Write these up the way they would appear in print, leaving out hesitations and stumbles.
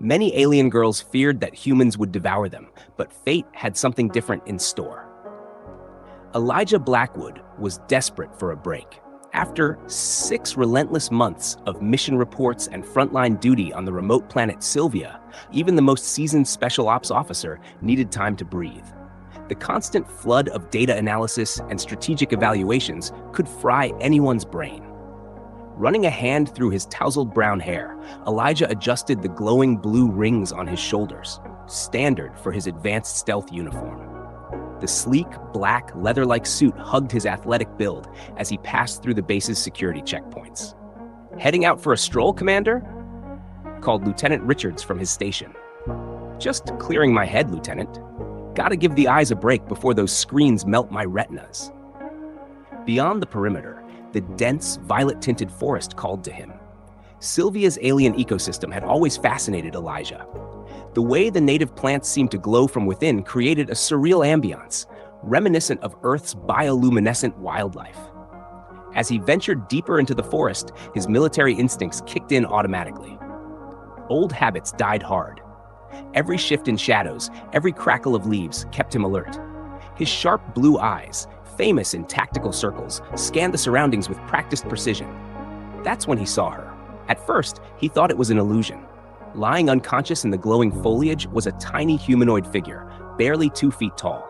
Many alien girls feared that humans would devour them, but fate had something different in store. Elijah Blackwood was desperate for a break. After 6 relentless months of mission reports and frontline duty on the remote planet Sylvia, even the most seasoned special ops officer needed time to breathe. The constant flood of data analysis and strategic evaluations could fry anyone's brain. Running a hand through his tousled brown hair, Elijah adjusted the glowing blue rings on his shoulders, standard for his advanced stealth uniform. The sleek, black, leather-like suit hugged his athletic build as he passed through the base's security checkpoints. "Heading out for a stroll, Commander?" called Lieutenant Richards from his station. "Just clearing my head, Lieutenant. Gotta give the eyes a break before those screens melt my retinas." Beyond the perimeter, the dense, violet-tinted forest called to him. Sylvia's alien ecosystem had always fascinated Elijah. The way the native plants seemed to glow from within created a surreal ambiance, reminiscent of Earth's bioluminescent wildlife. As he ventured deeper into the forest, his military instincts kicked in automatically. Old habits died hard. Every shift in shadows, every crackle of leaves kept him alert. His sharp blue eyes, famous in tactical circles, scanned the surroundings with practiced precision. That's when he saw her. At first, he thought it was an illusion. Lying unconscious in the glowing foliage was a tiny humanoid figure, barely 2 feet tall.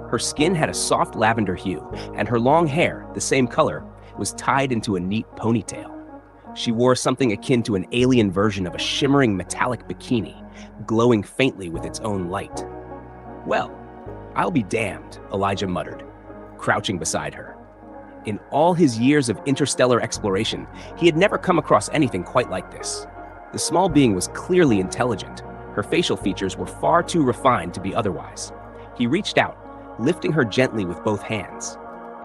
Her skin had a soft lavender hue, and her long hair, the same color, was tied into a neat ponytail. She wore something akin to an alien version of a shimmering metallic bikini, glowing faintly with its own light. "Well, I'll be damned," Elijah muttered, crouching beside her. In all his years of interstellar exploration, he had never come across anything quite like this. The small being was clearly intelligent. Her facial features were far too refined to be otherwise. He reached out, lifting her gently with both hands.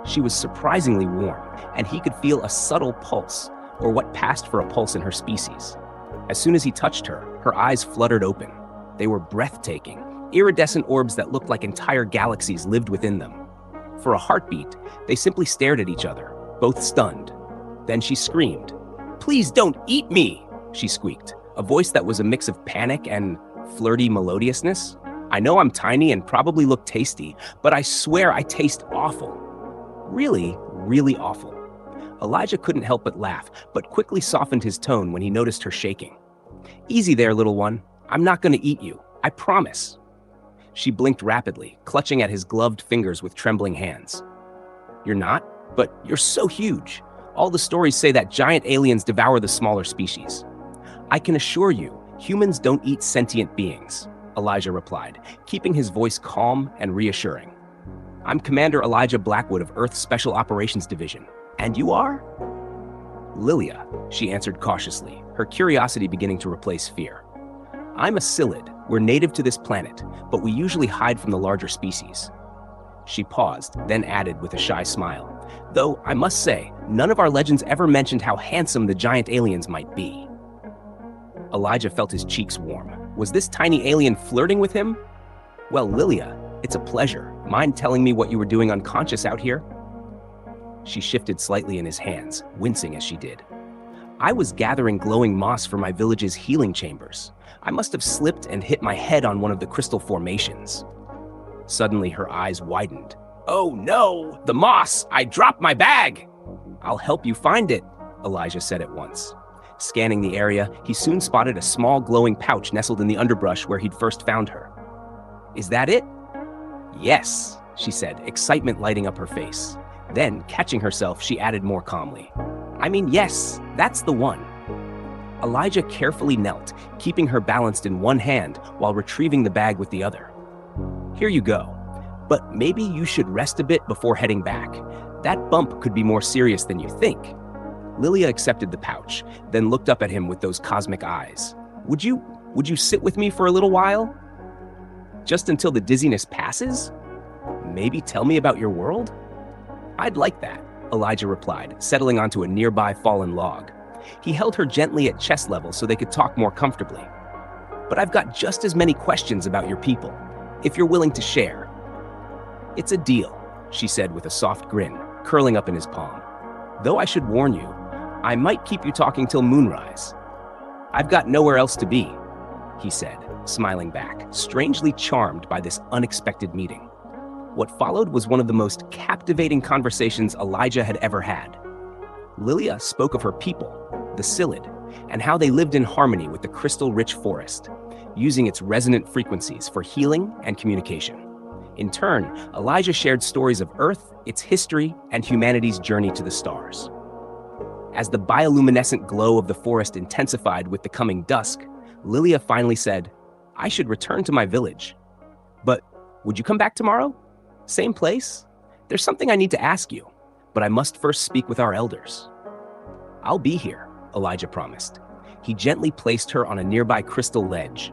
She was surprisingly warm, and he could feel a subtle pulse, or what passed for a pulse in her species. As soon as he touched her, her eyes fluttered open. They were breathtaking, iridescent orbs that looked like entire galaxies lived within them. For a heartbeat, they simply stared at each other, both stunned. Then she screamed. "Please don't eat me!" she squeaked, a voice that was a mix of panic and flirty melodiousness. "I know I'm tiny and probably look tasty, but I swear I taste awful. Really, really awful." Elijah couldn't help but laugh, but quickly softened his tone when he noticed her shaking. "Easy there, little one. I'm not going to eat you. I promise." She blinked rapidly, clutching at his gloved fingers with trembling hands. "You're not? But you're so huge. All the stories say that giant aliens devour the smaller species." "I can assure you, humans don't eat sentient beings," Elijah replied, keeping his voice calm and reassuring. "I'm Commander Elijah Blackwood of Earth's Special Operations Division. And you are?" "Lilia," she answered cautiously, her curiosity beginning to replace fear. "I'm a Psyllid. We're native to this planet, but we usually hide from the larger species." She paused, then added with a shy smile, "Though I must say, none of our legends ever mentioned how handsome the giant aliens might be." Elijah felt his cheeks warm. Was this tiny alien flirting with him? "Well, Lilia, it's a pleasure. Mind telling me what you were doing unconscious out here?" She shifted slightly in his hands, wincing as she did. "I was gathering glowing moss for my village's healing chambers. I must have slipped and hit my head on one of the crystal formations." Suddenly, her eyes widened. "Oh no, the moss! I dropped my bag!" "I'll help you find it," Elijah said at once. Scanning the area, he soon spotted a small glowing pouch nestled in the underbrush where he'd first found her. "Is that it?" "Yes," she said, excitement lighting up her face. Then, catching herself, she added more calmly, "I mean, yes, that's the one." Elijah carefully knelt, keeping her balanced in one hand while retrieving the bag with the other. "Here you go. But maybe you should rest a bit before heading back. That bump could be more serious than you think." Lilia accepted the pouch, then looked up at him with those cosmic eyes. Would you sit with me for a little while? Just until the dizziness passes? Maybe tell me about your world?" "I'd like that," Elijah replied, settling onto a nearby fallen log. He held her gently at chest level so they could talk more comfortably. "But I've got just as many questions about your people, if you're willing to share." "It's a deal," she said with a soft grin, curling up in his palm. "Though I should warn you, I might keep you talking till moonrise. I've got nowhere else to be." he said, smiling back, strangely charmed by this unexpected meeting. What followed was one of the most captivating conversations Elijah had ever had. Lilia spoke of her people, the Psyllid, and how they lived in harmony with the crystal-rich forest, using its resonant frequencies for healing and communication. In turn, Elijah shared stories of Earth, its history, and humanity's journey to the stars. As the bioluminescent glow of the forest intensified with the coming dusk, Lilia finally said, "I should return to my village. But would you come back tomorrow? Same place? There's something I need to ask you, but I must first speak with our elders." "I'll be here," Elijah promised. He gently placed her on a nearby crystal ledge.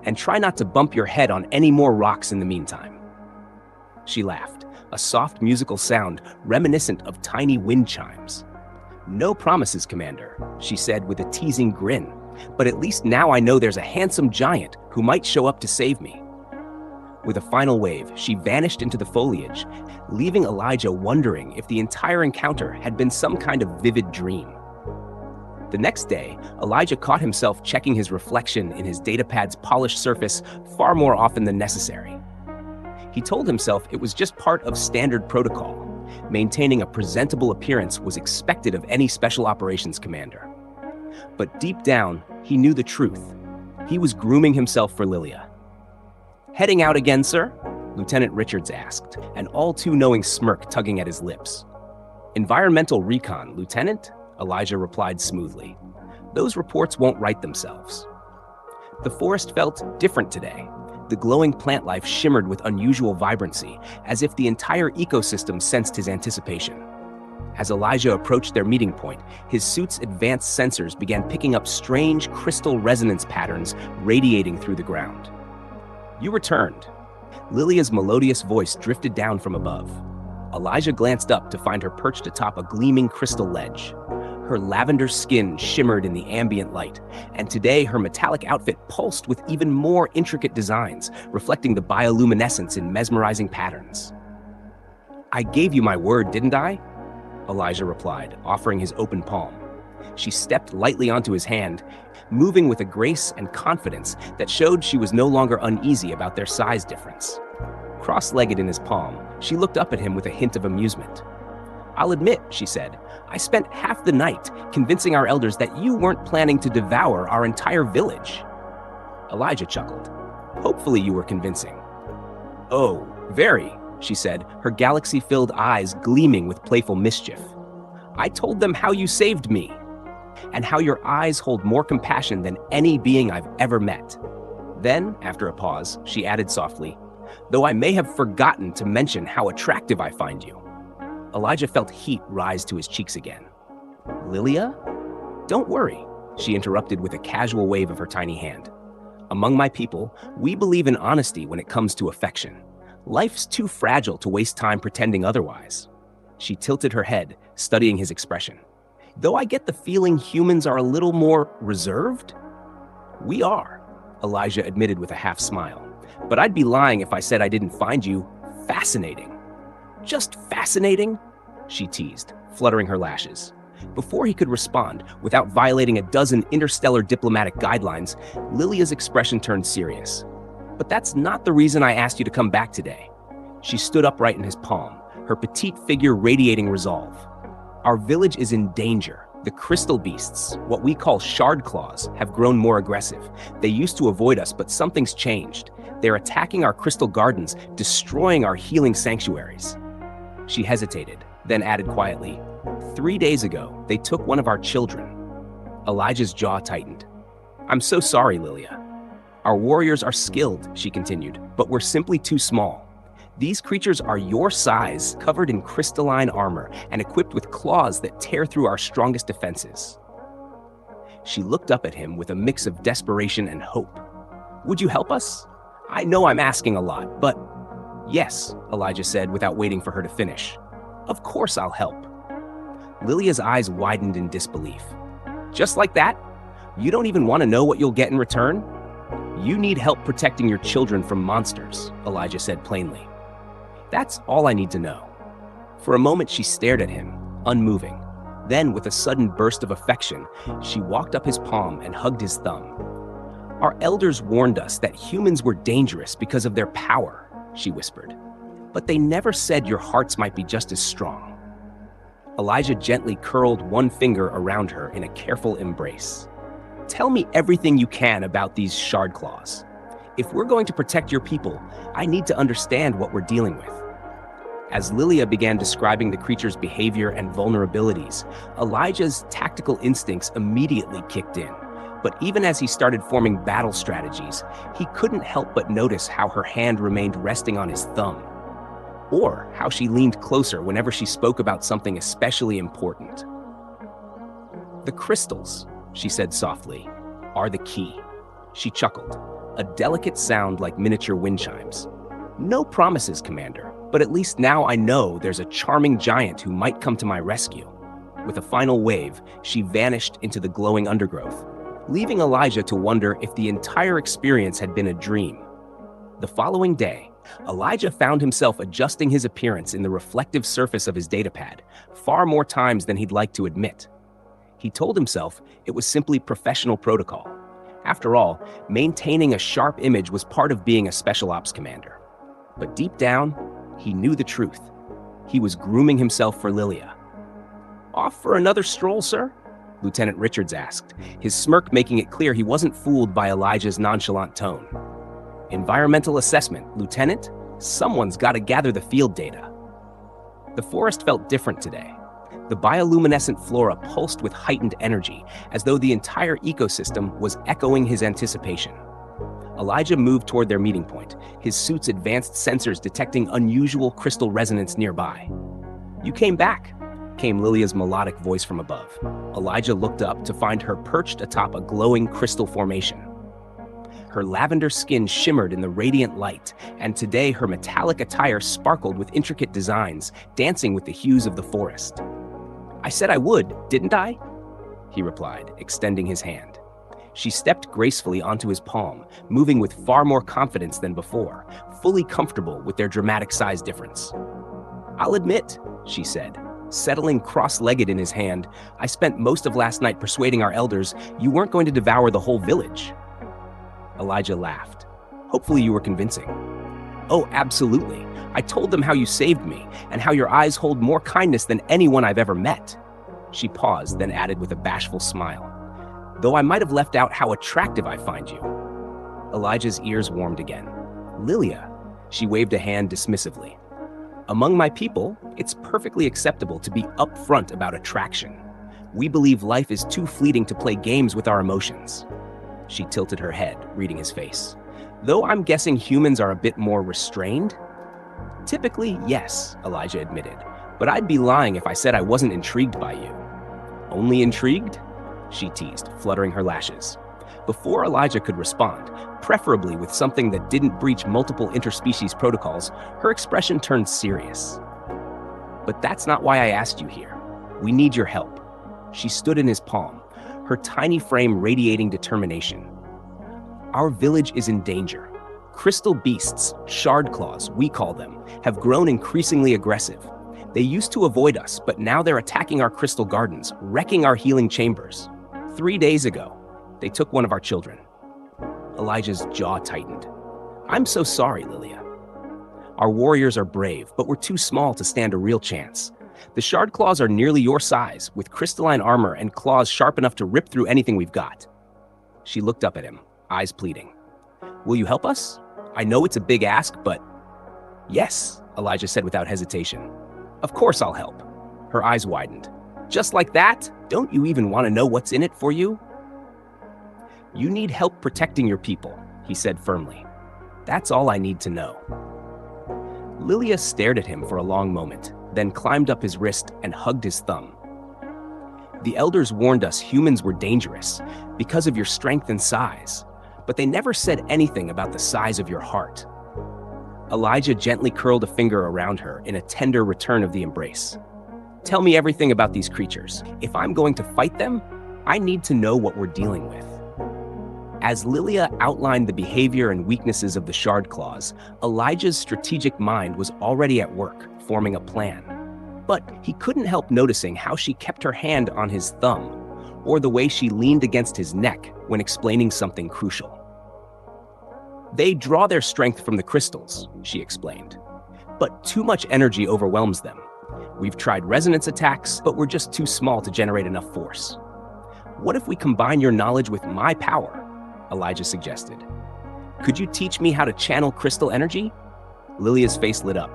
"And try not to bump your head on any more rocks in the meantime." She laughed, a soft musical sound reminiscent of tiny wind chimes. "No promises, Commander," she said with a teasing grin, "but at least now I know there's a handsome giant who might show up to save me." With a final wave, she vanished into the foliage, leaving Elijah wondering if the entire encounter had been some kind of vivid dream. The next day, Elijah caught himself checking his reflection in his datapad's polished surface far more often than necessary. He told himself it was just part of standard protocol. Maintaining a presentable appearance was expected of any special operations commander. But deep down, he knew the truth. He was grooming himself for Lilia. "Heading out again, sir?" Lieutenant Richards asked, an all-too-knowing smirk tugging at his lips. "Environmental recon, Lieutenant," Elijah replied smoothly. "Those reports won't write themselves." The forest felt different today. The glowing plant life shimmered with unusual vibrancy, as if the entire ecosystem sensed his anticipation. As Elijah approached their meeting point, his suit's advanced sensors began picking up strange crystal resonance patterns radiating through the ground. "You returned." Lilia's melodious voice drifted down from above. Elijah glanced up to find her perched atop a gleaming crystal ledge. Her lavender skin shimmered in the ambient light, and today her metallic outfit pulsed with even more intricate designs, reflecting the bioluminescence in mesmerizing patterns. "I gave you my word, didn't I?" Elijah replied, offering his open palm. She stepped lightly onto his hand, moving with a grace and confidence that showed she was no longer uneasy about their size difference. Cross-legged in his palm, she looked up at him with a hint of amusement. "I'll admit," she said, "I spent half the night convincing our elders that you weren't planning to devour our entire village." Elijah chuckled. "Hopefully you were convincing." "Oh, very," she said, her galaxy-filled eyes gleaming with playful mischief. "I told them how you saved me, and how your eyes hold more compassion than any being I've ever met." Then, after a pause, she added softly, "Though I may have forgotten to mention how attractive I find you." Elijah felt heat rise to his cheeks again. "Lilia?" "Don't worry," she interrupted with a casual wave of her tiny hand. "Among my people, we believe in honesty when it comes to affection. Life's too fragile to waste time pretending otherwise." She tilted her head, studying his expression. "Though I get the feeling humans are a little more reserved?" "We are," Elijah admitted with a half smile. "But I'd be lying if I said I didn't find you fascinating." "Just fascinating?" she teased, fluttering her lashes. Before he could respond, without violating a dozen interstellar diplomatic guidelines, Lilia's expression turned serious. "But that's not the reason I asked you to come back today." She stood upright in his palm, her petite figure radiating resolve. "Our village is in danger. The crystal beasts, what we call shard claws, have grown more aggressive. They used to avoid us, but something's changed. They're attacking our crystal gardens, destroying our healing sanctuaries." She hesitated, then added quietly, 3 days ago, they took one of our children." Elijah's jaw tightened. "I'm so sorry, Lilia." "Our warriors are skilled," she continued, "but we're simply too small. These creatures are your size, covered in crystalline armor, and equipped with claws that tear through our strongest defenses." She looked up at him with a mix of desperation and hope. "Would you help us? I know I'm asking a lot, but—" "Yes," Elijah said without waiting for her to finish. "Of course I'll help." Lilia's eyes widened in disbelief. "Just like that? You don't even want to know what you'll get in return?" "You need help protecting your children from monsters," Elijah said plainly. "That's all I need to know." For a moment she stared at him, unmoving. Then, with a sudden burst of affection, she walked up his palm and hugged his thumb. Our elders warned us that humans were dangerous because of their power, she whispered. But they never said your hearts might be just as strong. Elijah gently curled one finger around her in a careful embrace. Tell me everything you can about these shard claws. If we're going to protect your people, I need to understand what we're dealing with. As Lilia began describing the creature's behavior and vulnerabilities, Elijah's tactical instincts immediately kicked in. But even as he started forming battle strategies, he couldn't help but notice how her hand remained resting on his thumb, or how she leaned closer whenever she spoke about something especially important. The crystals, she said softly, are the key. She chuckled, a delicate sound like miniature wind chimes. No promises, Commander, but at least now I know there's a charming giant who might come to my rescue. With a final wave, she vanished into the glowing undergrowth, leaving Elijah to wonder if the entire experience had been a dream. The following day, Elijah found himself adjusting his appearance in the reflective surface of his datapad far more times than he'd like to admit. He told himself it was simply professional protocol. After all, maintaining a sharp image was part of being a special ops commander. But deep down, he knew the truth. He was grooming himself for Lilia. Off for another stroll, sir? Lieutenant Richards asked, his smirk making it clear he wasn't fooled by Elijah's nonchalant tone. Environmental assessment, Lieutenant? Someone's got to gather the field data. The forest felt different today. The bioluminescent flora pulsed with heightened energy, as though the entire ecosystem was echoing his anticipation. Elijah moved toward their meeting point, his suit's advanced sensors detecting unusual crystal resonance nearby. You came back, came Lilia's melodic voice from above. Elijah looked up to find her perched atop a glowing crystal formation. Her lavender skin shimmered in the radiant light, and today her metallic attire sparkled with intricate designs, dancing with the hues of the forest. I said I would, didn't I? He replied, extending his hand. She stepped gracefully onto his palm, moving with far more confidence than before, fully comfortable with their dramatic size difference. I'll admit, she said, settling cross-legged in his hand, I spent most of last night persuading our elders you weren't going to devour the whole village. Elijah laughed. Hopefully you were convincing. Oh, absolutely. I told them how you saved me and how your eyes hold more kindness than anyone I've ever met. She paused, then added with a bashful smile. Though I might have left out how attractive I find you. Elijah's ears warmed again. Lilia, she waved a hand dismissively. Among my people, it's perfectly acceptable to be upfront about attraction. We believe life is too fleeting to play games with our emotions. She tilted her head, reading his face. Though I'm guessing humans are a bit more restrained? Typically, yes, Elijah admitted, but I'd be lying if I said I wasn't intrigued by you. Only intrigued? She teased, fluttering her lashes. Before Elijah could respond, preferably with something that didn't breach multiple interspecies protocols, her expression turned serious. But that's not why I asked you here. We need your help. She stood in his palm, her tiny frame radiating determination. Our village is in danger. Crystal beasts, shard claws, we call them, have grown increasingly aggressive. They used to avoid us, but now they're attacking our crystal gardens, wrecking our healing chambers. 3 days ago, they took one of our children. Elijah's jaw tightened. I'm so sorry, Lilia. Our warriors are brave, but we're too small to stand a real chance. The shard claws are nearly your size, with crystalline armor and claws sharp enough to rip through anything we've got. She looked up at him, eyes pleading. Will you help us? I know it's a big ask, but... Yes, Elijah said without hesitation. Of course I'll help. Her eyes widened. Just like that? Don't you even want to know what's in it for you? You need help protecting your people, he said firmly. That's all I need to know. Lilia stared at him for a long moment, then climbed up his wrist and hugged his thumb. The elders warned us humans were dangerous because of your strength and size, but they never said anything about the size of your heart. Elijah gently curled a finger around her in a tender return of the embrace. Tell me everything about these creatures. If I'm going to fight them, I need to know what we're dealing with. As Lilia outlined the behavior and weaknesses of the shard claws, Elijah's strategic mind was already at work, forming a plan. But he couldn't help noticing how she kept her hand on his thumb, or the way she leaned against his neck when explaining something crucial. They draw their strength from the crystals, she explained. But too much energy overwhelms them. We've tried resonance attacks, but we're just too small to generate enough force. What if we combine your knowledge with my power? Elijah suggested. Could you teach me how to channel crystal energy? Lilia's face lit up.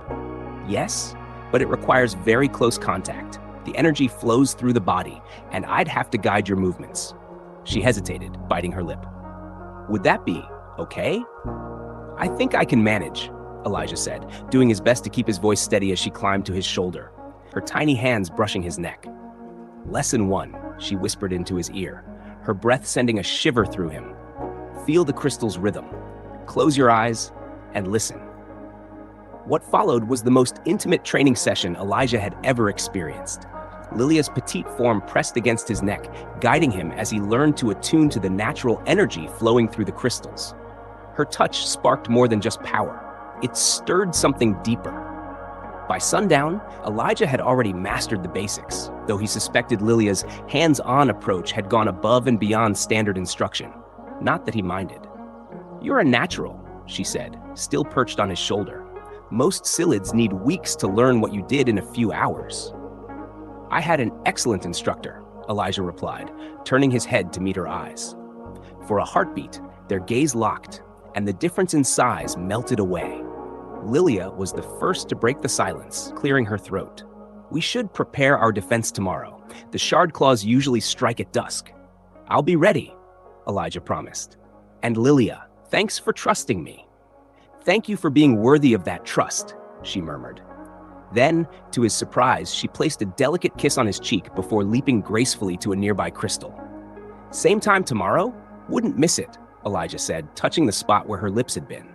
Yes, but it requires very close contact. The energy flows through the body, and I'd have to guide your movements. She hesitated, biting her lip. Would that be okay? I think I can manage, Elijah said, doing his best to keep his voice steady as she climbed to his shoulder, her tiny hands brushing his neck. Lesson 1, she whispered into his ear, her breath sending a shiver through him. Feel the crystal's rhythm. Close your eyes and listen. What followed was the most intimate training session Elijah had ever experienced. Lilia's petite form pressed against his neck, guiding him as he learned to attune to the natural energy flowing through the crystals. Her touch sparked more than just power. It stirred something deeper. By sundown, Elijah had already mastered the basics, though he suspected Lilia's hands-on approach had gone above and beyond standard instruction. Not that he minded. You're a natural, she said, still perched on his shoulder. Most Psyllids need weeks to learn what you did in a few hours. I had an excellent instructor, Elijah replied, turning his head to meet her eyes. For a heartbeat, their gaze locked, and the difference in size melted away. Lilia was the first to break the silence, clearing her throat. We should prepare our defense tomorrow. The shard claws usually strike at dusk. I'll be ready, Elijah promised. And Lilia, thanks for trusting me. Thank you for being worthy of that trust, she murmured. Then, to his surprise, she placed a delicate kiss on his cheek before leaping gracefully to a nearby crystal. Same time tomorrow? Wouldn't miss it, Elijah said, touching the spot where her lips had been.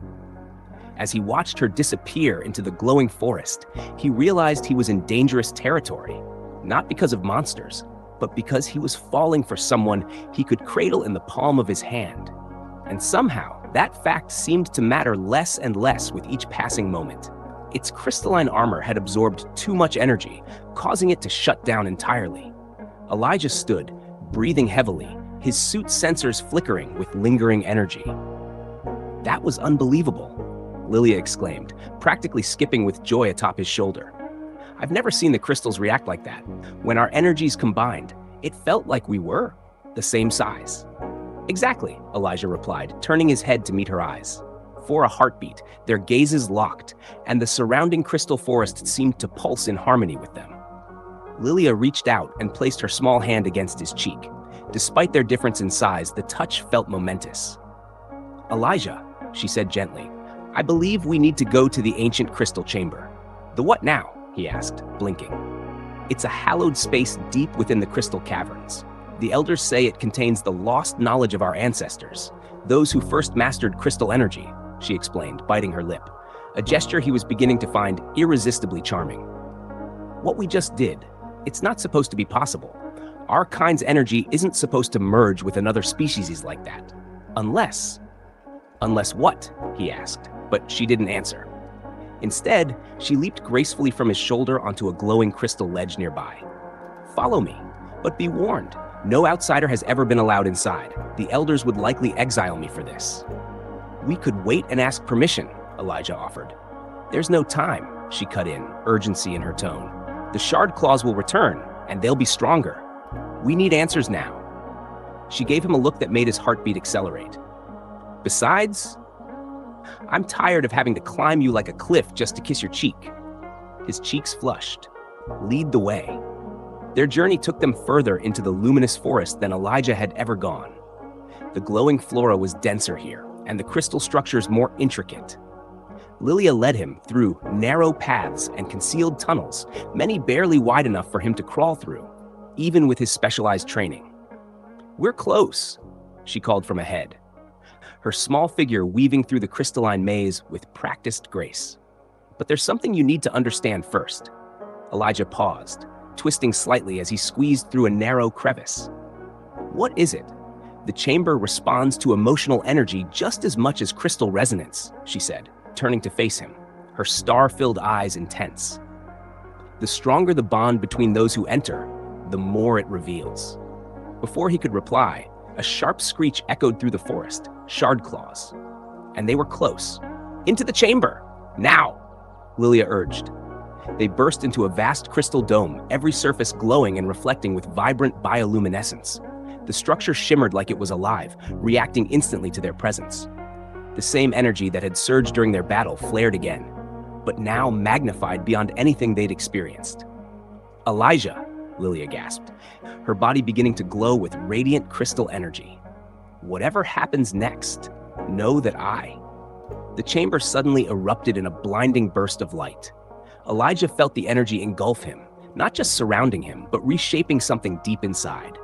As he watched her disappear into the glowing forest, he realized he was in dangerous territory, not because of monsters, but because he was falling for someone he could cradle in the palm of his hand. And somehow, that fact seemed to matter less and less with each passing moment. Its crystalline armor had absorbed too much energy, causing it to shut down entirely. Elijah stood, breathing heavily, his suit sensors flickering with lingering energy. That was unbelievable, Lilia exclaimed, practically skipping with joy atop his shoulder. I've never seen the crystals react like that. When our energies combined, it felt like we were the same size. Exactly, Elijah replied, turning his head to meet her eyes. For a heartbeat, their gazes locked, and the surrounding crystal forest seemed to pulse in harmony with them. Lilia reached out and placed her small hand against his cheek. Despite their difference in size, the touch felt momentous. Elijah, she said gently, I believe we need to go to the ancient crystal chamber. The what now? He asked, blinking. It's a hallowed space deep within the crystal caverns. The elders say it contains the lost knowledge of our ancestors, those who first mastered crystal energy, she explained, biting her lip, a gesture he was beginning to find irresistibly charming. What we just did, it's not supposed to be possible. Our kind's energy isn't supposed to merge with another species like that. Unless what? He asked, but she didn't answer. Instead, she leaped gracefully from his shoulder onto a glowing crystal ledge nearby. Follow me, but be warned. No outsider has ever been allowed inside. The elders would likely exile me for this. We could wait and ask permission, Elijah offered. There's no time, she cut in, urgency in her tone. The shard claws will return, and they'll be stronger. We need answers now. She gave him a look that made his heartbeat accelerate. Besides, I'm tired of having to climb you like a cliff just to kiss your cheek. His cheeks flushed. Lead the way. Their journey took them further into the luminous forest than Elijah had ever gone. The glowing flora was denser here, and the crystal structures more intricate. Lilia led him through narrow paths and concealed tunnels, many barely wide enough for him to crawl through, even with his specialized training. We're close, she called from ahead, her small figure weaving through the crystalline maze with practiced grace. But there's something you need to understand first. Elijah paused, twisting slightly as he squeezed through a narrow crevice. What is it? The chamber responds to emotional energy just as much as crystal resonance, she said, turning to face him, her star-filled eyes intense. The stronger the bond between those who enter, the more it reveals. Before he could reply, a sharp screech echoed through the forest, shard claws. and they were close. Into the chamber! Now! Lilia urged. They burst into a vast crystal dome, every surface glowing and reflecting with vibrant bioluminescence. The structure shimmered like it was alive, reacting instantly to their presence. The same energy that had surged during their battle flared again, but now magnified beyond anything they'd experienced. Elijah, Lilia gasped, her body beginning to glow with radiant crystal energy. Whatever happens next, know that The chamber suddenly erupted in a blinding burst of light. Elijah felt the energy engulf him, not just surrounding him, but reshaping something deep inside.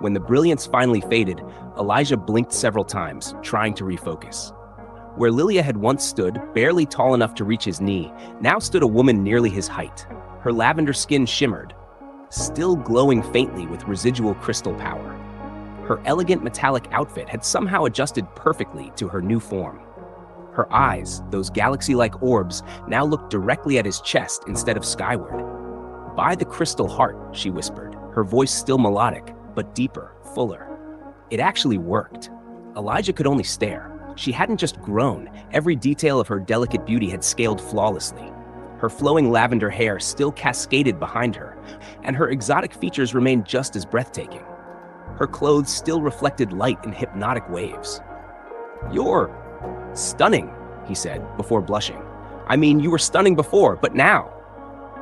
When the brilliance finally faded, Elijah blinked several times, trying to refocus. Where Lilia had once stood, barely tall enough to reach his knee, now stood a woman nearly his height. Her lavender skin shimmered, still glowing faintly with residual crystal power. Her elegant metallic outfit had somehow adjusted perfectly to her new form. Her eyes, those galaxy-like orbs, now looked directly at his chest instead of skyward. "By the crystal heart," she whispered, her voice still melodic, but deeper, fuller. It actually worked. Elijah could only stare. She hadn't just grown, every detail of her delicate beauty had scaled flawlessly. Her flowing lavender hair still cascaded behind her, and her exotic features remained just as breathtaking. Her clothes still reflected light in hypnotic waves. "You're stunning," he said, before blushing. "I mean, you were stunning before, but now."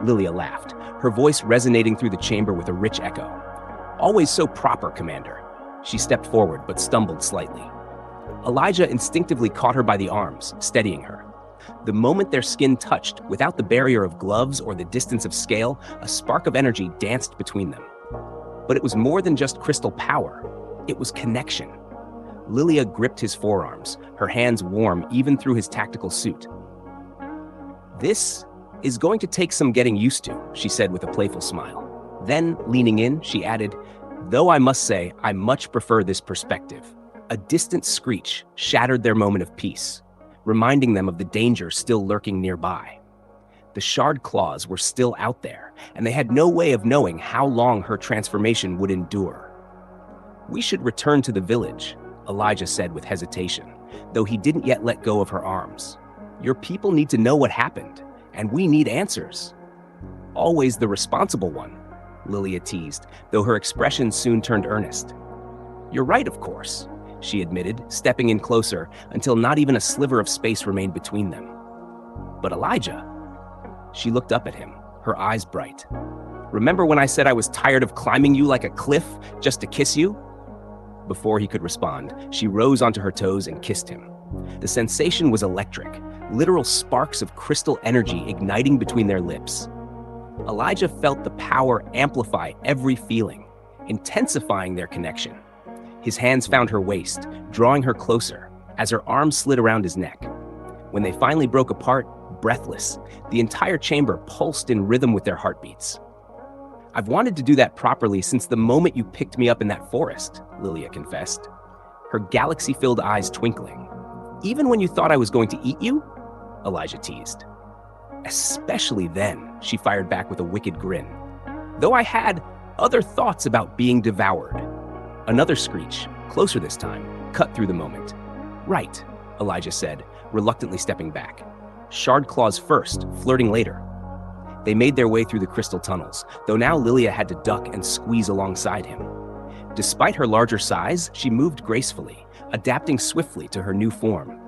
Lilia laughed, her voice resonating through the chamber with a rich echo. "Always so proper, Commander." She stepped forward, but stumbled slightly. Elijah instinctively caught her by the arms, steadying her. The moment their skin touched, without the barrier of gloves or the distance of scale, a spark of energy danced between them. But it was more than just crystal power. It was connection. Lilia gripped his forearms, her hands warm even through his tactical suit. "This is going to take some getting used to," she said with a playful smile. Then, leaning in, she added, "Though I must say, I much prefer this perspective." A distant screech shattered their moment of peace, reminding them of the danger still lurking nearby. The shard claws were still out there, and they had no way of knowing how long her transformation would endure. "We should return to the village," Elijah said with hesitation, though he didn't yet let go of her arms. "Your people need to know what happened, and we need answers." "Always the responsible one," Lilia teased, though her expression soon turned earnest. "You're right, of course," she admitted, stepping in closer until not even a sliver of space remained between them. "But Elijah," she looked up at him, her eyes bright. "Remember when I said I was tired of climbing you like a cliff just to kiss you?" Before he could respond, she rose onto her toes and kissed him. The sensation was electric, literal sparks of crystal energy igniting between their lips. Elijah felt the power amplify every feeling, intensifying their connection. His hands found her waist, drawing her closer, as her arms slid around his neck. When they finally broke apart, breathless, the entire chamber pulsed in rhythm with their heartbeats. "I've wanted to do that properly since the moment you picked me up in that forest," Lilia confessed, her galaxy-filled eyes twinkling. "Even when you thought I was going to eat you?" Elijah teased. "Especially then," she fired back with a wicked grin. "Though I had other thoughts about being devoured." Another screech, closer this time, cut through the moment. "Right," Elijah said, reluctantly stepping back. "Shard claws first, flirting later." They made their way through the crystal tunnels, though now Lilia had to duck and squeeze alongside him. Despite her larger size, she moved gracefully, adapting swiftly to her new form.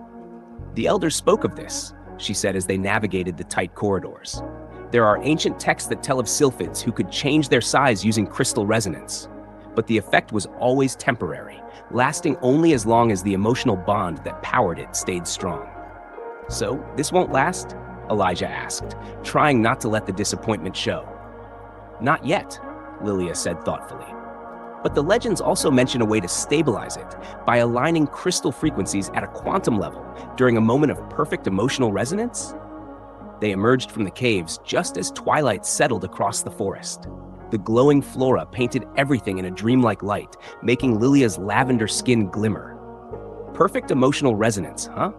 "The elders spoke of this," she said as they navigated the tight corridors. "There are ancient texts that tell of sylphids who could change their size using crystal resonance. But the effect was always temporary, lasting only as long as the emotional bond that powered it stayed strong." "So, this won't last?" Elijah asked, trying not to let the disappointment show. "Not yet," Lilia said thoughtfully. "But the legends also mention a way to stabilize it by aligning crystal frequencies at a quantum level during a moment of perfect emotional resonance." They emerged from the caves just as twilight settled across the forest. The glowing flora painted everything in a dreamlike light, making Lilia's lavender skin glimmer. "Perfect emotional resonance, huh?"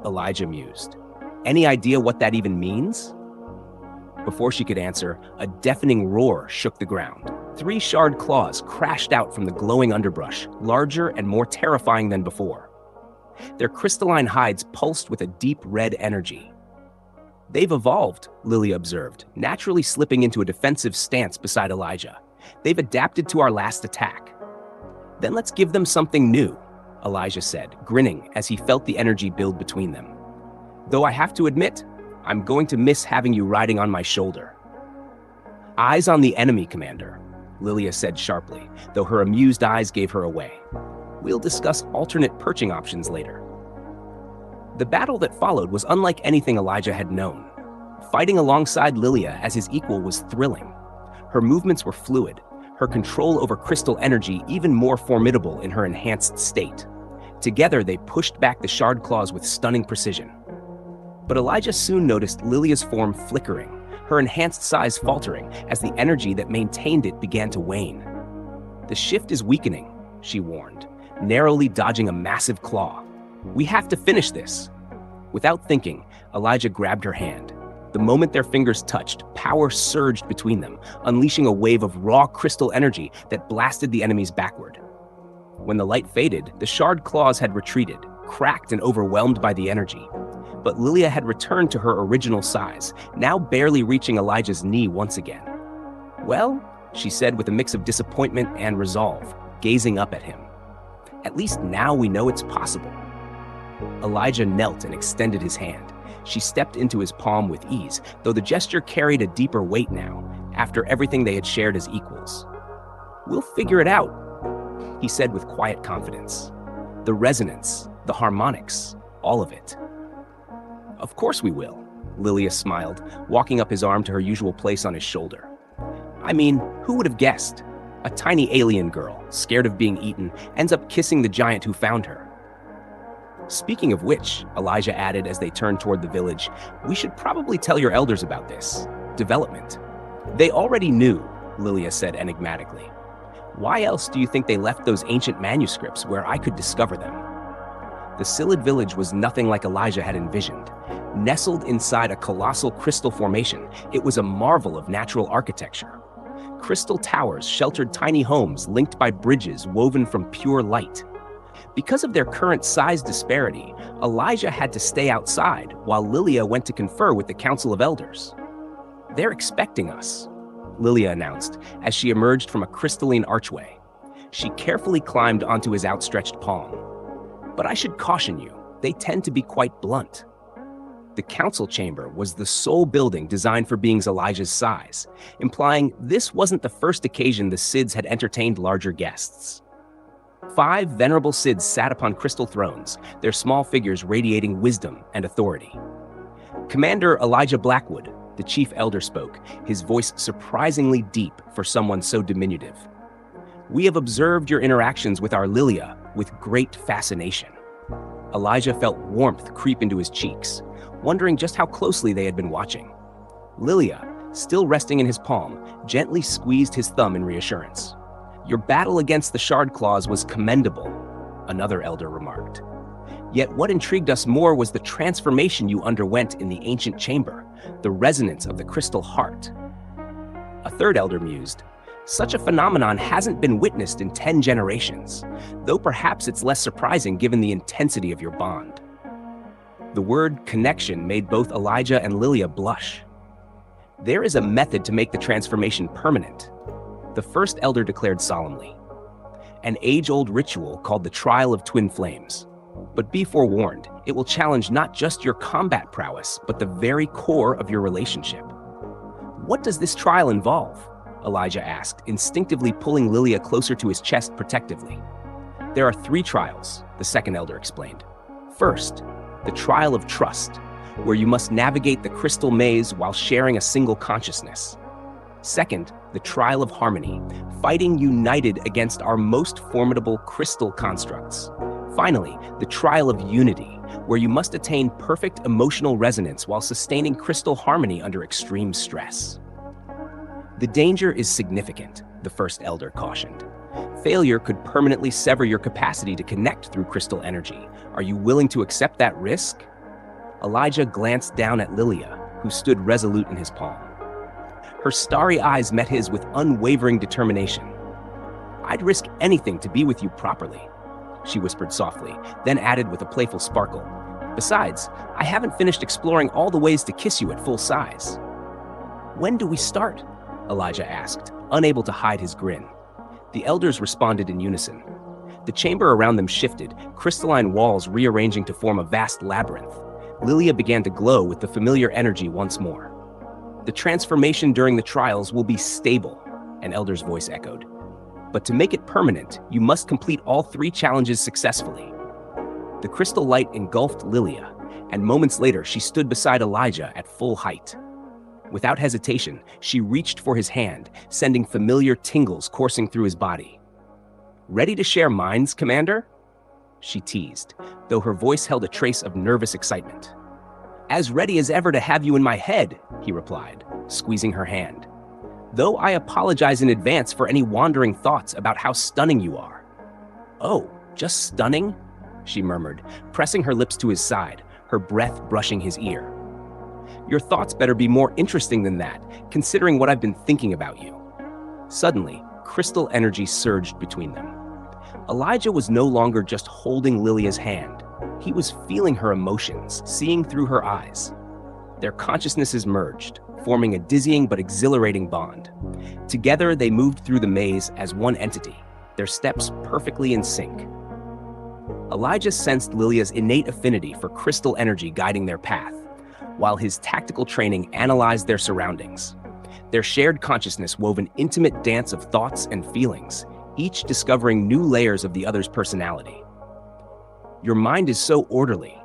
Elijah mused. "Any idea what that even means?" Before she could answer, a deafening roar shook the ground. 3 shard claws crashed out from the glowing underbrush, larger and more terrifying than before. Their crystalline hides pulsed with a deep red energy. "They've evolved," Lilia observed, naturally slipping into a defensive stance beside Elijah. "They've adapted to our last attack." "Then let's give them something new," Elijah said, grinning as he felt the energy build between them. "Though I have to admit, I'm going to miss having you riding on my shoulder." "Eyes on the enemy, Commander," Lilia said sharply, though her amused eyes gave her away. "We'll discuss alternate perching options later." The battle that followed was unlike anything Elijah had known. Fighting alongside Lilia as his equal was thrilling. Her movements were fluid, her control over crystal energy even more formidable in her enhanced state. Together, they pushed back the shard claws with stunning precision. But Elijah soon noticed Lilia's form flickering, her enhanced size faltering as the energy that maintained it began to wane. "The shift is weakening," she warned, narrowly dodging a massive claw. "We have to finish this." Without thinking, Elijah grabbed her hand. The moment their fingers touched, power surged between them, unleashing a wave of raw crystal energy that blasted the enemies backward. When the light faded, the shard claws had retreated, cracked and overwhelmed by the energy. But Lilia had returned to her original size, now barely reaching Elijah's knee once again. "Well," she said with a mix of disappointment and resolve, gazing up at him. "At least now we know it's possible." Elijah knelt and extended his hand. She stepped into his palm with ease, though the gesture carried a deeper weight now, after everything they had shared as equals. "We'll figure it out," he said with quiet confidence. "The resonance, the harmonics, all of it." "Of course we will," Lilia smiled, walking up his arm to her usual place on his shoulder. "I mean, who would have guessed? A tiny alien girl, scared of being eaten, ends up kissing the giant who found her." "Speaking of which," Elijah added as they turned toward the village, "we should probably tell your elders about this development." "They already knew," Lilia said enigmatically. "Why else do you think they left those ancient manuscripts where I could discover them?" The Scyllid village was nothing like Elijah had envisioned. Nestled inside a colossal crystal formation, it was a marvel of natural architecture. Crystal towers sheltered tiny homes linked by bridges woven from pure light. Because of their current size disparity, Elijah had to stay outside while Lilia went to confer with the Council of Elders. "They're expecting us," Lilia announced as she emerged from a crystalline archway. She carefully climbed onto his outstretched palm. "But I should caution you, they tend to be quite blunt." The council chamber was the sole building designed for beings Elijah's size, implying this wasn't the first occasion the Sids had entertained larger guests. 5 venerable Sids sat upon crystal thrones, their small figures radiating wisdom and authority. Commander Elijah Blackwood, the chief elder spoke, his voice surprisingly deep for someone so diminutive. "We have observed your interactions with our Lilia with great fascination." Elijah felt warmth creep into his cheeks, wondering just how closely they had been watching. Lilia, still resting in his palm, gently squeezed his thumb in reassurance. "Your battle against the shard claws was commendable," another elder remarked. "Yet what intrigued us more was the transformation you underwent in the ancient chamber, the resonance of the crystal heart." A third elder mused, "Such a phenomenon hasn't been witnessed in 10 generations, though perhaps it's less surprising given the intensity of your bond." The word connection made both Elijah and Lilia blush. "There is a method to make the transformation permanent," the first elder declared solemnly. "An age-old ritual called the Trial of Twin Flames. But be forewarned, it will challenge not just your combat prowess, but the very core of your relationship." "What does this trial involve?" Elijah asked, instinctively pulling Lilia closer to his chest protectively. "There are 3 trials," the second elder explained. "First, the trial of trust, where you must navigate the crystal maze while sharing a single consciousness. Second, the trial of harmony, fighting united against our most formidable crystal constructs. Finally, the trial of unity, where you must attain perfect emotional resonance while sustaining crystal harmony under extreme stress." "The danger is significant," the first elder cautioned. "Failure could permanently sever your capacity to connect through crystal energy. Are you willing to accept that risk?" Elijah glanced down at Lilia, who stood resolute in his palm. Her starry eyes met his with unwavering determination. "I'd risk anything to be with you properly." she whispered softly, then added with a playful sparkle. Besides, I haven't finished exploring all the ways to kiss you at full size. When do we start? Elijah asked, unable to hide his grin. The elders responded in unison. The chamber around them shifted, crystalline walls rearranging to form a vast labyrinth. Lilia began to glow with the familiar energy once more. The transformation during the trials will be stable, an elder's voice echoed. But to make it permanent, you must complete all 3 challenges successfully. The crystal light engulfed Lilia, and moments later she stood beside Elijah at full height. Without hesitation, she reached for his hand, sending familiar tingles coursing through his body. Ready to share minds, Commander? She teased, though her voice held a trace of nervous excitement. As ready as ever to have you in my head, he replied, squeezing her hand. Though I apologize in advance for any wandering thoughts about how stunning you are. Oh, just stunning? She murmured, pressing her lips to his side, her breath brushing his ear. Your thoughts better be more interesting than that, considering what I've been thinking about you. Suddenly, crystal energy surged between them. Elijah was no longer just holding Lilia's hand. He was feeling her emotions, seeing through her eyes. Their consciousnesses merged, forming a dizzying but exhilarating bond. Together, they moved through the maze as one entity, their steps perfectly in sync. Elijah sensed Lilia's innate affinity for crystal energy guiding their path, while his tactical training analyzed their surroundings. Their shared consciousness wove an intimate dance of thoughts and feelings, each discovering new layers of the other's personality. Your mind is so orderly.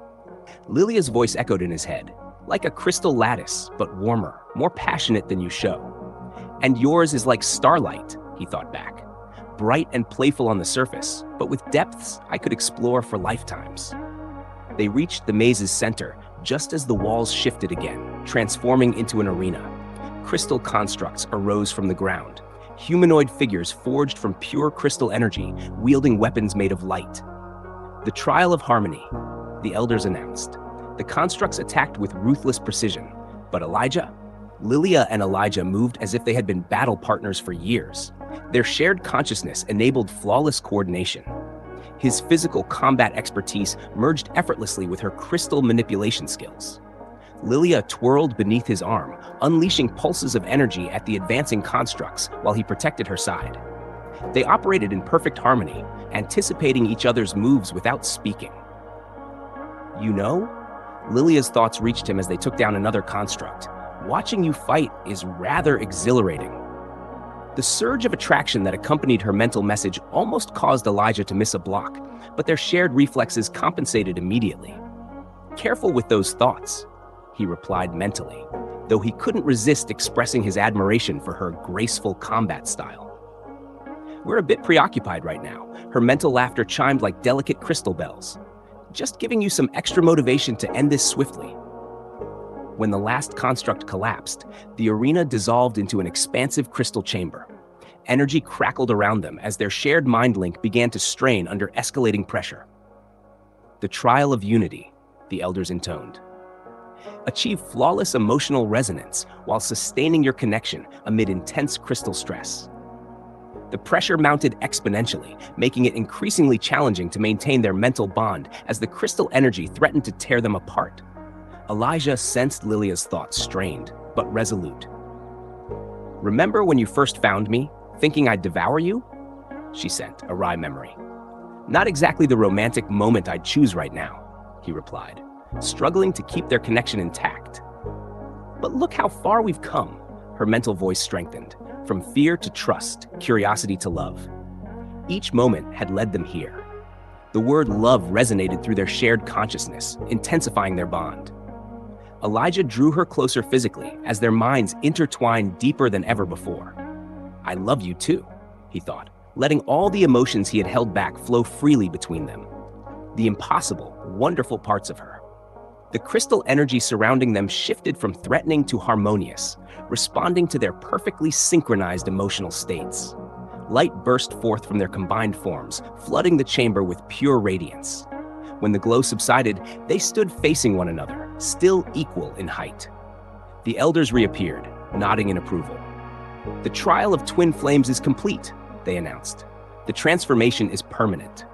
Lilia's voice echoed in his head, like a crystal lattice, but warmer, more passionate than you show. And yours is like starlight, he thought back, bright and playful on the surface, but with depths I could explore for lifetimes. They reached the maze's center just as the walls shifted again, transforming into an arena. Crystal constructs arose from the ground, humanoid figures forged from pure crystal energy, wielding weapons made of light. The trial of harmony, the elders announced. The constructs attacked with ruthless precision, but Lilia and Elijah moved as if they had been battle partners for years. Their shared consciousness enabled flawless coordination. His physical combat expertise merged effortlessly with her crystal manipulation skills. Lilia twirled beneath his arm, unleashing pulses of energy at the advancing constructs while he protected her side. They operated in perfect harmony, anticipating each other's moves without speaking. You know? Lilia's thoughts reached him as they took down another construct. Watching you fight is rather exhilarating. The surge of attraction that accompanied her mental message almost caused Elijah to miss a block, but their shared reflexes compensated immediately. Careful with those thoughts, he replied mentally, though he couldn't resist expressing his admiration for her graceful combat style. We're a bit preoccupied right now. Her mental laughter chimed like delicate crystal bells. Just giving you some extra motivation to end this swiftly. When the last construct collapsed, the arena dissolved into an expansive crystal chamber. Energy crackled around them as their shared mind link began to strain under escalating pressure. The trial of unity, the elders intoned. Achieve flawless emotional resonance while sustaining your connection amid intense crystal stress. The pressure mounted exponentially, making it increasingly challenging to maintain their mental bond as the crystal energy threatened to tear them apart. Elijah sensed Lilia's thoughts strained, but resolute. Remember when you first found me, thinking I'd devour you? She sent a wry memory. Not exactly the romantic moment I'd choose right now, he replied, struggling to keep their connection intact. But look how far we've come, her mental voice strengthened, from fear to trust, curiosity to love. Each moment had led them here. The word love resonated through their shared consciousness, intensifying their bond. Elijah drew her closer physically as their minds intertwined deeper than ever before. I love you too, he thought, letting all the emotions he had held back flow freely between them. The impossible, wonderful parts of her. The crystal energy surrounding them shifted from threatening to harmonious, responding to their perfectly synchronized emotional states. Light burst forth from their combined forms, flooding the chamber with pure radiance. When the glow subsided, they stood facing one another, still equal in height. The elders reappeared, nodding in approval. The trial of twin flames is complete, they announced. The transformation is permanent.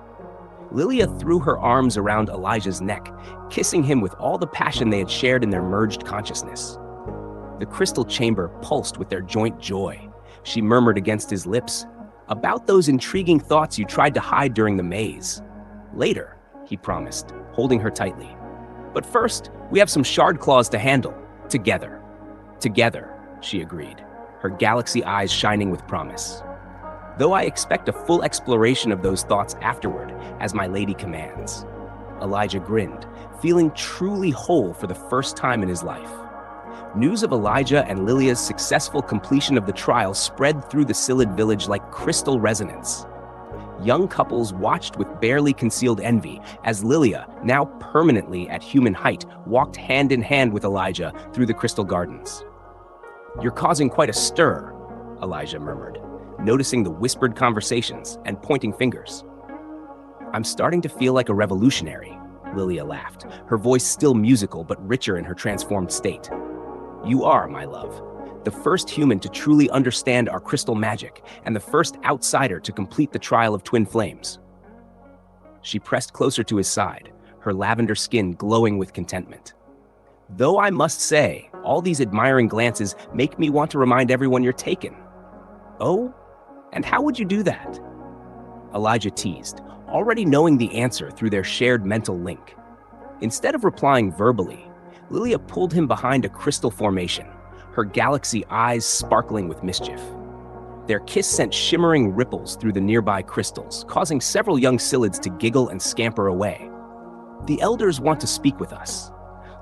Lilia threw her arms around Elijah's neck, kissing him with all the passion they had shared in their merged consciousness. The crystal chamber pulsed with their joint joy. She murmured against his lips, "About those intriguing thoughts you tried to hide during the maze." "Later," he promised, holding her tightly. "But first, we have some shard claws to handle. Together." "Together," she agreed, her galaxy eyes shining with promise. "Though I expect a full exploration of those thoughts afterward, as my lady commands." Elijah grinned, feeling truly whole for the first time in his life. News of Elijah and Lilia's successful completion of the trial spread through the Scilid village like crystal resonance. Young couples watched with barely concealed envy as Lilia, now permanently at human height, walked hand in hand with Elijah through the crystal gardens. "You're causing quite a stir," Elijah murmured, noticing the whispered conversations and pointing fingers. "I'm starting to feel like a revolutionary," Lilia laughed, her voice still musical but richer in her transformed state. "You are, my love, the first human to truly understand our crystal magic and the first outsider to complete the trial of twin flames." She pressed closer to his side, her lavender skin glowing with contentment. "Though I must say, all these admiring glances make me want to remind everyone you're taken." "Oh? And how would you do that?" Elijah teased, already knowing the answer through their shared mental link. Instead of replying verbally, Lilia pulled him behind a crystal formation, her galaxy eyes sparkling with mischief. Their kiss sent shimmering ripples through the nearby crystals, causing several young Scilids to giggle and scamper away. "The elders want to speak with us,"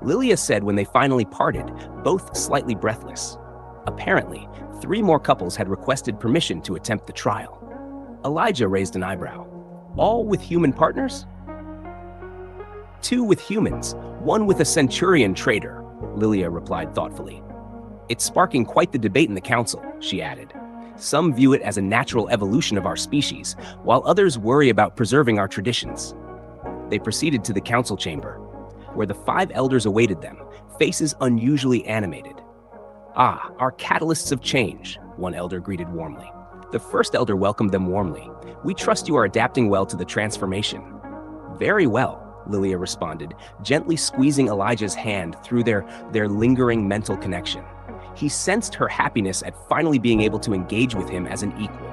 Lilia said when they finally parted, both slightly breathless. Apparently, 3 more couples had requested permission to attempt the trial. Elijah raised an eyebrow. "All with human partners?" "2 with humans, 1 with a Centurion trader," Lilia replied thoughtfully. "It's sparking quite the debate in the council," she added. "Some view it as a natural evolution of our species, while others worry about preserving our traditions." They proceeded to the council chamber, where the 5 elders awaited them, faces unusually animated. "Ah, our catalysts of change," one elder greeted warmly. The first elder welcomed them warmly. "We trust you are adapting well to the transformation." "Very well," Lilia responded, gently squeezing Elijah's hand through their lingering mental connection. He sensed her happiness at finally being able to engage with him as an equal.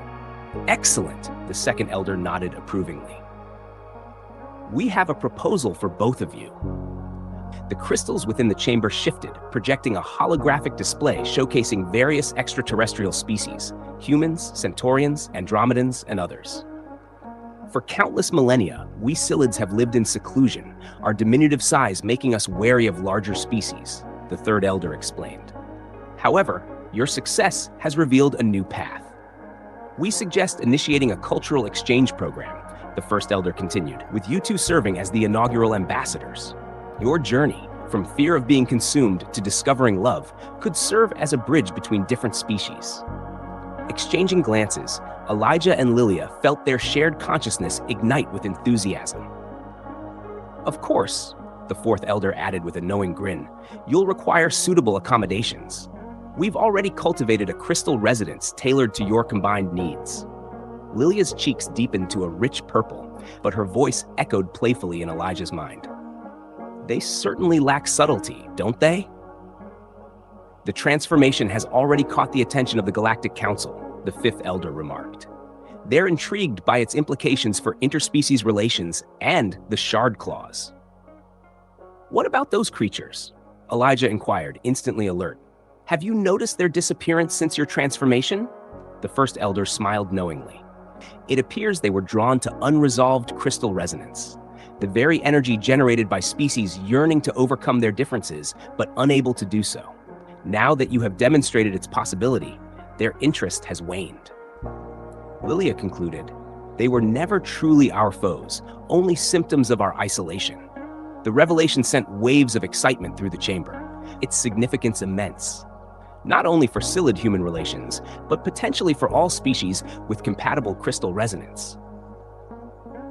"Excellent," the second elder nodded approvingly. "We have a proposal for both of you." The crystals within the chamber shifted, projecting a holographic display showcasing various extraterrestrial species: humans, Centaurians, Andromedans, and others. "For countless millennia, we Scilids have lived in seclusion, our diminutive size making us wary of larger species," the third elder explained. "However, your success has revealed a new path. We suggest initiating a cultural exchange program," the first elder continued, "with you 2 serving as the inaugural ambassadors. Your journey, from fear of being consumed to discovering love, could serve as a bridge between different species." Exchanging glances, Elijah and Lilia felt their shared consciousness ignite with enthusiasm. "Of course," the fourth elder added with a knowing grin, "you'll require suitable accommodations. We've already cultivated a crystal residence tailored to your combined needs." Lilia's cheeks deepened to a rich purple, but her voice echoed playfully in Elijah's mind. "They certainly lack subtlety, don't they?" "The transformation has already caught the attention of the Galactic Council," the fifth elder remarked. "They're intrigued by its implications for interspecies relations and the shard clause." "What about those creatures?" Elijah inquired, instantly alert. "Have you noticed their disappearance since your transformation?" The first elder smiled knowingly. "It appears they were drawn to unresolved crystal resonance, the very energy generated by species yearning to overcome their differences but unable to do so. Now that you have demonstrated its possibility, their interest has waned." Lilia concluded, "They were never truly our foes, only symptoms of our isolation." The revelation sent waves of excitement through the chamber, its significance immense, not only for Scilid-human relations, but potentially for all species with compatible crystal resonance.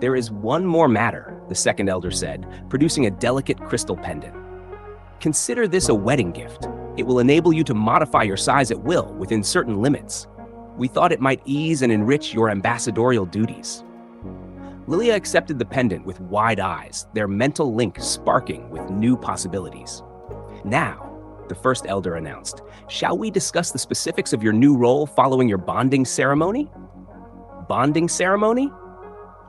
"There is one more matter," the second elder said, producing a delicate crystal pendant. "Consider this a wedding gift. It will enable you to modify your size at will within certain limits. We thought it might ease and enrich your ambassadorial duties." Lilia accepted the pendant with wide eyes, their mental link sparking with new possibilities. Now, the first elder announced, shall we discuss the specifics of your new role following your bonding ceremony? Bonding ceremony?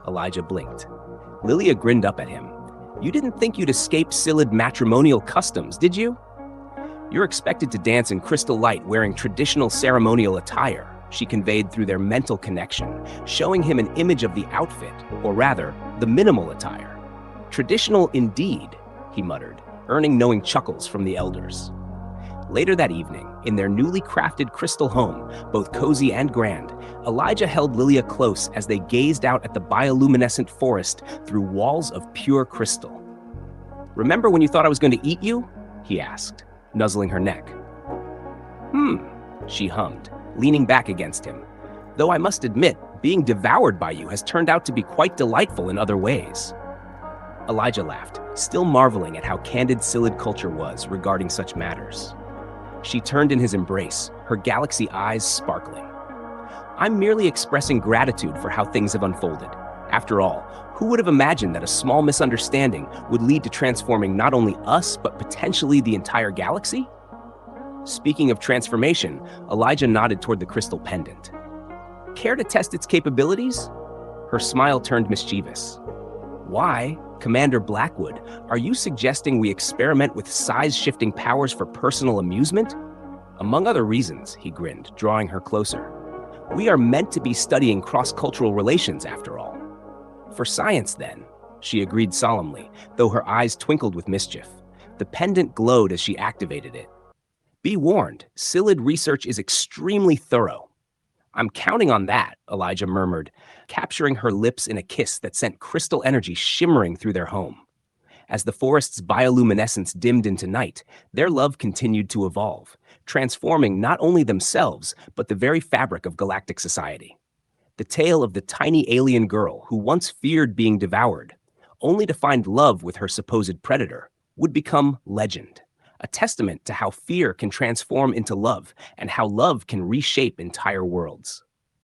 Elijah blinked. Lilia grinned up at him. You didn't think you'd escape Silid matrimonial customs, did you? You're expected to dance in crystal light wearing traditional ceremonial attire, she conveyed through their mental connection, showing him an image of the outfit, or rather, the minimal attire. Traditional indeed, he muttered, earning knowing chuckles from the elders. Later that evening, in their newly crafted crystal home, both cozy and grand, Elijah held Lilia close as they gazed out at the bioluminescent forest through walls of pure crystal. Remember when you thought I was going to eat you? He asked, nuzzling her neck. She hummed, leaning back against him. Though I must admit, being devoured by you has turned out to be quite delightful in other ways. Elijah laughed, still marveling at how candid Silid culture was regarding such matters. She turned in his embrace, her galaxy eyes sparkling. I'm merely expressing gratitude for how things have unfolded. After all, who would have imagined that a small misunderstanding would lead to transforming not only us, but potentially the entire galaxy? Speaking of transformation, Elijah nodded toward the crystal pendant. Care to test its capabilities? Her smile turned mischievous. Why, Commander Blackwood, are you suggesting we experiment with size-shifting powers for personal amusement? Among other reasons, he grinned, drawing her closer. We are meant to be studying cross-cultural relations, after all. For science, then, she agreed solemnly, though her eyes twinkled with mischief. The pendant glowed as she activated it. Be warned, Silid research is extremely thorough. I'm counting on that, Elijah murmured, capturing her lips in a kiss that sent crystal energy shimmering through their home. As the forest's bioluminescence dimmed into night, their love continued to evolve, transforming not only themselves, but the very fabric of galactic society. The tale of the tiny alien girl who once feared being devoured, only to find love with her supposed predator, would become legend, a testament to how fear can transform into love and how love can reshape entire worlds.